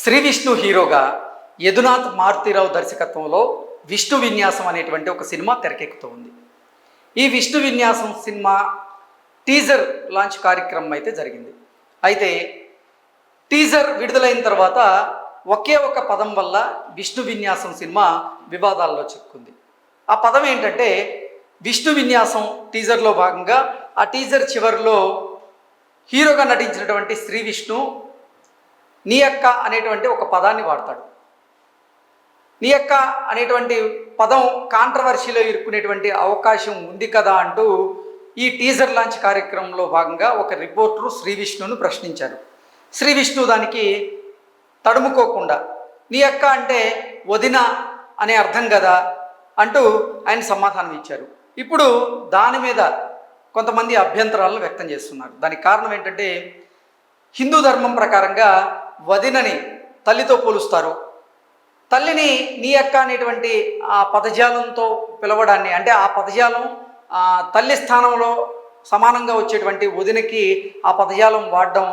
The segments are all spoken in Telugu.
శ్రీ విష్ణు హీరోగా యదునాథ్ మారుతీరావు దర్శకత్వంలో విష్ణు విన్యాసం అనేటువంటి ఒక సినిమా తెరకెక్కుతూ ఉంది. ఈ విష్ణు విన్యాసం సినిమా టీజర్ లాంచ్ కార్యక్రమం అయితే జరిగింది. అయితే టీజర్ విడుదలైన తర్వాత ఒకే ఒక పదం వల్ల విష్ణు విన్యాసం సినిమా వివాదాల్లో చిక్కుంది. ఆ పదం ఏంటంటే విష్ణు విన్యాసం టీజర్లో భాగంగా ఆ టీజర్ చివరిలో హీరోగా నటించినటువంటి శ్రీ విష్ణు నీ అక్క అనేటువంటి ఒక పదాన్ని వాడతాడు. నీ అక్క అనేటువంటి పదం కాంట్రవర్సీలో ఇరుక్కునేటువంటి అవకాశం ఉంది కదా అంటూ ఈ టీజర్ లాంచ్ కార్యక్రమంలో భాగంగా ఒక రిపోర్టరు శ్రీ విష్ణును ప్రశ్నించారు. శ్రీ విష్ణు దానికి తడుముకోకుండా నీ అక్క అంటే వదిన అనే అర్థం కదా అంటూ ఆయన సమాధానం ఇచ్చారు. ఇప్పుడు దాని మీద కొంతమంది అభ్యంతరాలను వ్యక్తం చేస్తున్నారు. దానికి కారణం ఏంటంటే హిందూ ధర్మం ప్రకారంగా వదినని తల్లితో పోలుస్తారు. తల్లిని నీ అక్క అనేటువంటి ఆ పదజాలంతో పిలవడాన్ని, అంటే ఆ పదజాలం తల్లి స్థానంలో సమానంగా వచ్చేటువంటి వదినకి ఆ పదజాలం వాడడం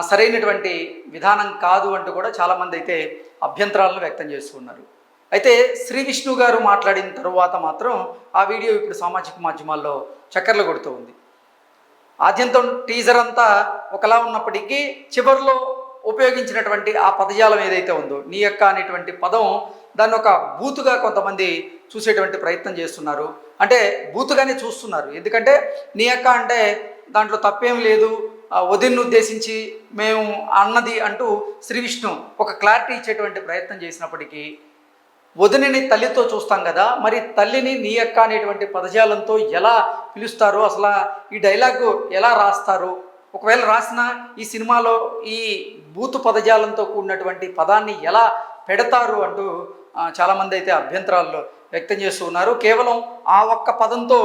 సరైనటువంటి విధానం కాదు అంటూ కూడా చాలామంది అయితే అభ్యంతరాలను వ్యక్తం చేస్తున్నారు. అయితే శ్రీ విష్ణు గారు మాట్లాడిన తరువాత మాత్రం ఆ వీడియో ఇప్పుడు సామాజిక మాధ్యమాల్లో చక్కర్లు కొడుతూ ఉంది. ఆద్యంతం టీజర్ అంతా ఒకలా ఉన్నప్పటికీ చివరిలో ఉపయోగించినటువంటి ఆ పదజాలం ఏదైతే ఉందో నీ అక్క అనేటువంటి పదం, దాన్ని ఒక బూతుగా కొంతమంది చూసేటువంటి ప్రయత్నం చేస్తున్నారు. అంటే బూతుగానే చూస్తున్నారు. ఎందుకంటే నీ అక్క అంటే దాంట్లో తప్పేం లేదు, వదిన్ను ఉద్దేశించి మేము అన్నది అంటూ శ్రీ విష్ణు ఒక క్లారిటీ ఇచ్చేటువంటి ప్రయత్నం చేసినప్పటికీ వదినని తల్లితో చూస్తాం కదా, మరి తల్లిని నీ అక్క అనేటువంటి పదజాలంతో ఎలా పిలుస్తారు, అసలు ఈ డైలాగు ఎలా రాస్తారు, ఒకవేళ రాసిన ఈ సినిమాలో ఈ బూతు పదజాలంతో కూడినటువంటి పదాన్ని ఎలా పెడతారు అంటూ చాలామంది అయితే అభ్యంతరాలు వ్యక్తం చేస్తూ ఉన్నారు. కేవలం ఆ ఒక్క పదంతో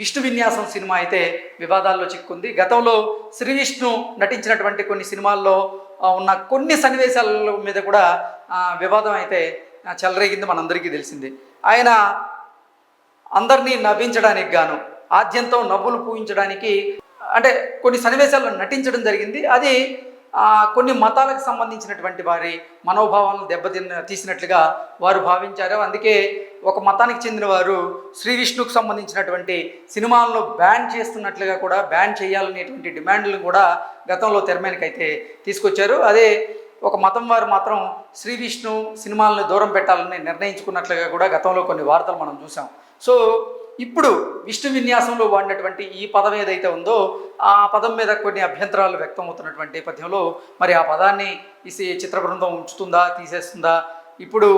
విష్ణు విన్యాసం సినిమా అయితే వివాదాల్లో చిక్కుంది. గతంలో శ్రీ విష్ణు నటించినటువంటి కొన్ని సినిమాల్లో ఉన్న కొన్ని సన్నివేశాల మీద కూడా వివాదం అయితే చెలరేగింది, మనందరికీ తెలిసింది. ఆయన అందరినీ నవ్వించడానికి గాను ఆద్యంతం నవ్వులు పూయించడానికి అంటే కొన్ని సన్నివేశాల్లో నటించడం జరిగింది. అది కొన్ని మతాలకు సంబంధించినటువంటి వారి మనోభావాలను తీసినట్లుగా వారు భావించారు. అందుకే ఒక మతానికి చెందిన వారు శ్రీ విష్ణుకు సంబంధించినటువంటి సినిమాలను బ్యాన్ చేస్తున్నట్లుగా కూడా బ్యాన్ చేయాలనేటువంటి డిమాండ్లను కూడా గతంలో తెరమేనకైతే తీసుకొచ్చారు. అదే ఒక మతం వారు మాత్రం శ్రీ విష్ణు సినిమాలను దూరం పెట్టాలని నిర్ణయించుకున్నట్లుగా కూడా గతంలో కొన్ని వార్తలు మనం చూసాం. సో ఇప్పుడు విష్ణు విన్యాసంలో వాడినటువంటి ఈ పదం ఏదైతే ఉందో ఆ పదం మీద కొన్ని అభ్యంతరాలు వ్యక్తం అవుతున్నటువంటి నేపథ్యంలో మరి ఆ పదాన్ని ఈ చిత్ర బృందం ఉంచుతుందా, తీసేస్తుందా, ఇప్పుడు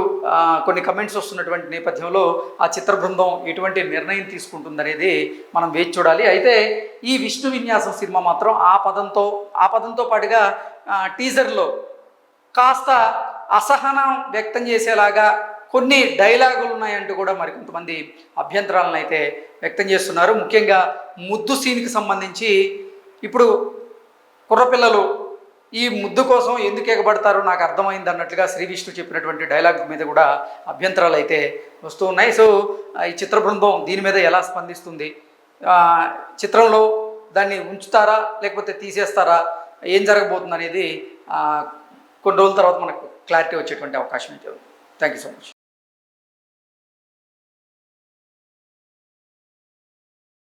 కొన్ని కమెంట్స్ వస్తున్నటువంటి నేపథ్యంలో ఆ చిత్ర బృందం ఎటువంటి నిర్ణయం తీసుకుంటుందనేది మనం వేచి చూడాలి. అయితే ఈ విష్ణు విన్యాసం సినిమా మాత్రం ఆ పదంతో పాటుగా టీజర్లో కాస్త అసహనం వ్యక్తం చేసేలాగా కొన్ని డైలాగులు ఉన్నాయంటూ కూడా మరికొంతమంది అభ్యంతరాలను అయితే వ్యక్తం చేస్తున్నారు. ముఖ్యంగా ముద్దు సీన్కి సంబంధించి ఇప్పుడు కుర్రపిల్లలు ఈ ముద్దు కోసం ఎందుకు ఎగబడతారో నాకు అర్థమైంది అన్నట్లుగా శ్రీ విష్ణు చెప్పినటువంటి డైలాగ్ మీద కూడా అభ్యంతరాలు అయితే వస్తూ ఉన్నాయి. సో ఈ చిత్ర బృందం దీని మీద ఎలా స్పందిస్తుంది, చిత్రంలో దాన్ని ఉంచుతారా లేకపోతే తీసేస్తారా, ఏం జరగబోతుంది అనేది కొన్ని రోజుల తర్వాత మనకు క్లారిటీ వచ్చేటువంటి అవకాశం అయితే ఉంది. Thank you so much.